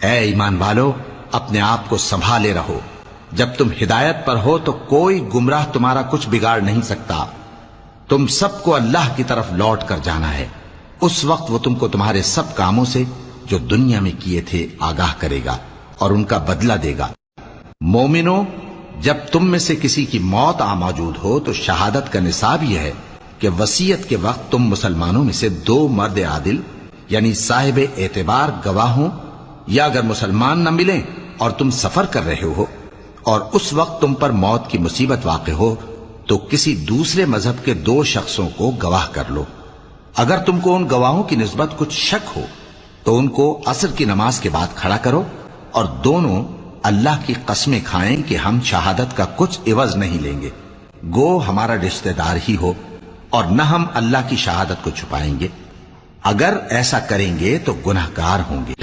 ऐ ईमान वालो, अपने आप को संभाले रहो। जब तुम हिदायत पर हो तो कोई गुमराह तुम्हारा कुछ बिगाड़ नहीं सकता। तुम सबको अल्लाह की तरफ लौट कर जाना है। उस वक्त वो तुमको तुम्हारे सब कामों से जो दुनिया में किए थे आगाह करेगा और उनका बदला देगा। मोमिनो, जब तुम में से किसी की मौत आ मौजूद हो तो शहादत का निसाब यह है कि वसीयत के वक्त तुम मुसलमानों में से 2 मर्द आदिल यानी साहिब एतबार गवाह हो, या अगर मुसलमान न मिले और तुम सफर कर रहे हो और उस वक्त तुम पर मौत की मुसीबत वाक़ हो तो किसी दूसरे मजहब के 2 शख्सों को गवाह कर लो। अगर तुमको उन गवाहों की निस्बत कुछ शक हो तो उनको असर की नमाज के बाद खड़ा करो और दोनों अल्लाह की कसमें खाएं कि हम शहादत का कुछ इवज नहीं लेंगे, गो हमारा रिश्तेदार ही हो, और न हम अल्लाह की शहादत को छुपाएंगे। अगर ऐसा करेंगे तो गुनहगार होंगे।